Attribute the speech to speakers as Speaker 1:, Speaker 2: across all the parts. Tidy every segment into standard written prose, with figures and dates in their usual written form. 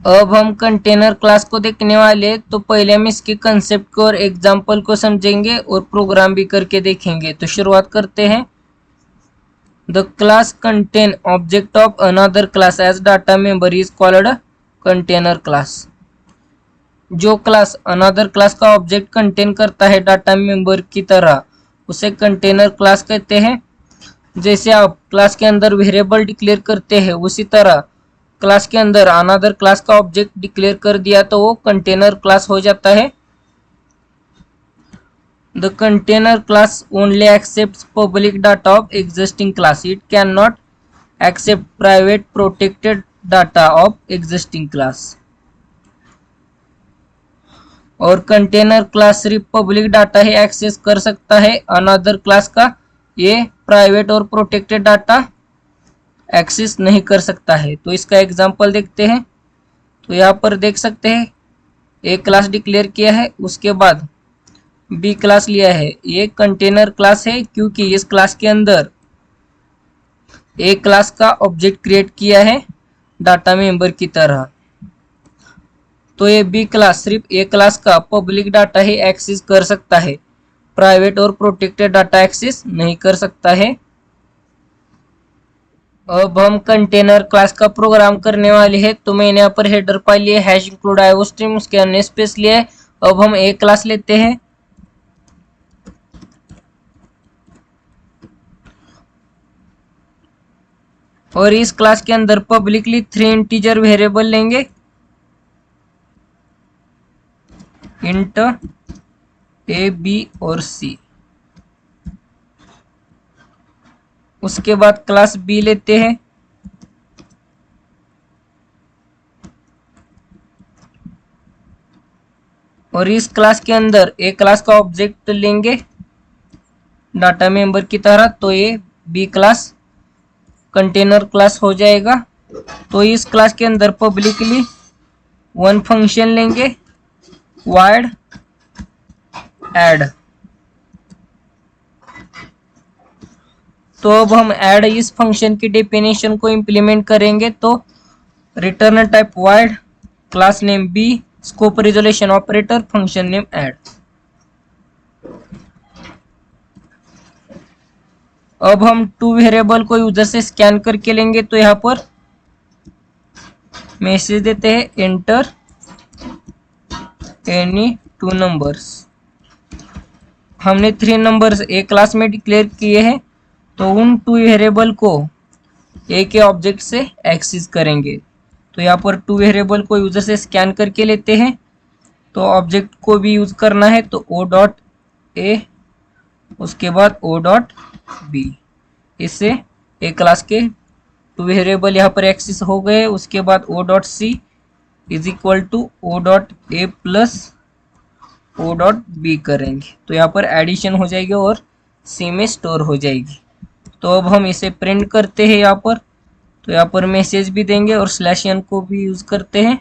Speaker 1: अब हम container class को देखने वाले हैं, तो पहले हम इसके कंसेप्ट को और एग्जाम्पल को समझेंगे और प्रोग्राम भी करके देखेंगे। तो शुरुआत करते हैं। The class contain object of another class as data member is called container class. जो क्लास अनदर क्लास का ऑब्जेक्ट कंटेन करता है डाटा मेंबर की तरह, उसे कंटेनर क्लास कहते हैं। जैसे आप क्लास के अंदर वेरिएबल डिक्लेयर करते हैं, उसी तरह क्लास के अंदर अनदर क्लास का ऑब्जेक्ट डिक्लेयर कर दिया तो वो कंटेनर क्लास हो जाता है। The container class only accepts public data of existing class, it can not accept private protected data of existing class. और कंटेनर क्लास सिर्फ पब्लिक डाटा ही एक्सेस कर सकता है, अनदर क्लास का ये प्राइवेट और प्रोटेक्टेड डाटा एक्सेस नहीं कर सकता है। तो इसका एग्जांपल देखते हैं। तो यहाँ पर देख सकते हैं ए क्लास डिक्लेयर किया है, उसके बाद बी क्लास लिया है। ये कंटेनर क्लास है क्योंकि इस क्लास के अंदर ए क्लास का ऑब्जेक्ट क्रिएट किया है डाटा मेंबर की तरह। तो ये बी क्लास सिर्फ ए क्लास का पब्लिक डाटा ही एक्सेस कर सकता है, प्राइवेट और प्रोटेक्टेड डाटा एक्सेस नहीं कर सकता है। अब हम कंटेनर क्लास का प्रोग्राम करने वाले हैं। तो मैंने यहाँ पर हेडर फाइल लिए हैश इंक्लूड आयोस्ट्रीम, उसके अन्य स्पेस लिए। अब हम एक क्लास लेते हैं और इस क्लास के अंदर पब्लिकली 3 इंटीजर वेरिएबल लेंगे, इंट ए बी और सी। उसके बाद क्लास बी लेते हैं और इस क्लास के अंदर ए क्लास का ऑब्जेक्ट लेंगे डाटा मेंबर की तरह, तो ये बी क्लास कंटेनर क्लास हो जाएगा। तो इस क्लास के अंदर पब्लिकली 1 फंक्शन लेंगे, वाइड ऐड। तो अब हम ऐड इस फंक्शन की डेफिनेशन को इंप्लीमेंट करेंगे। तो return type void, class name B, scope resolution operator, function name add. अब हम 2 वेरिएबल को यूजर से स्कैन करके लेंगे। तो यहाँ पर मैसेज देते हैं एंटर एनी 2 नंबर्स। हमने 3 नंबर्स ए क्लास में डिक्लेयर किए हैं, तो उन 2 वेरिएबल को ए के ऑब्जेक्ट से एक्सेस करेंगे। तो यहाँ पर 2 वेरिएबल को यूजर से स्कैन करके लेते हैं, तो ऑब्जेक्ट को भी यूज करना है। तो ओ डॉट ए, उसके बाद ओ डॉट बी। इससे ए क्लास के 2 वेरिएबल यहाँ पर एक्सेस हो गए। उसके बाद o dot c is equal to o dot a plus o dot b करेंगे, तो यहाँ पर एडिशन हो जाएगी और सी में स्टोर हो जाएगी। तो अब हम इसे प्रिंट करते हैं यहाँ पर। तो यहाँ पर मैसेज भी देंगे और /n को भी यूज करते हैं।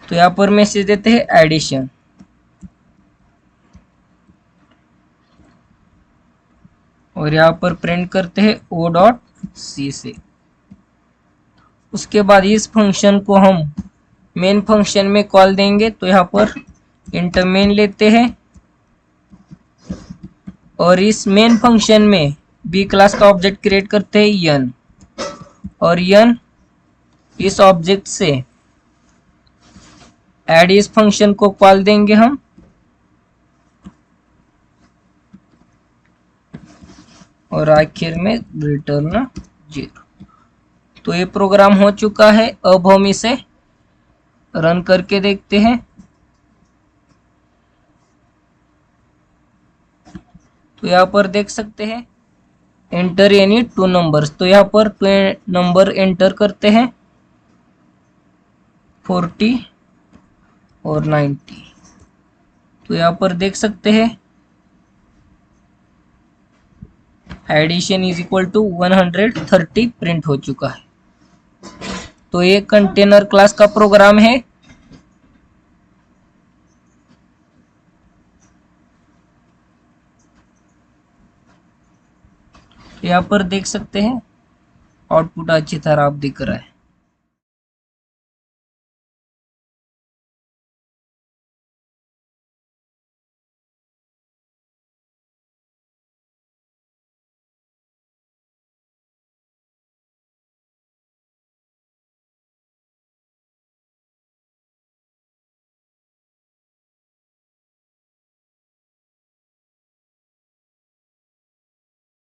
Speaker 1: तो यहाँ पर मैसेज देते हैं एडिशन और यहाँ पर प्रिंट करते हैं ओ डॉट सी से। उसके बाद इस फंक्शन को हम मेन फंक्शन में कॉल देंगे। तो यहाँ पर इंट मेन लेते हैं और इस मेन फंक्शन में बी क्लास का ऑब्जेक्ट क्रिएट करते हैं यन, और यन इस ऑब्जेक्ट से ऐड इस फंक्शन को कॉल देंगे हम, और आखिर में रिटर्न 0। तो ये प्रोग्राम हो चुका है। अब हम इसे रन करके देखते हैं। तो यहाँ पर देख सकते हैं एंटर एनी 2 नंबर्स। तो यहाँ पर 2 नंबर एंटर करते हैं 40 और 90। तो यहाँ पर देख सकते हैं addition is equal to 130 print हो चुका है। तो ये कंटेनर क्लास का प्रोग्राम है। यहाँ पर देख सकते हैं आउटपुट अच्छी तरह आप दिख रहा है।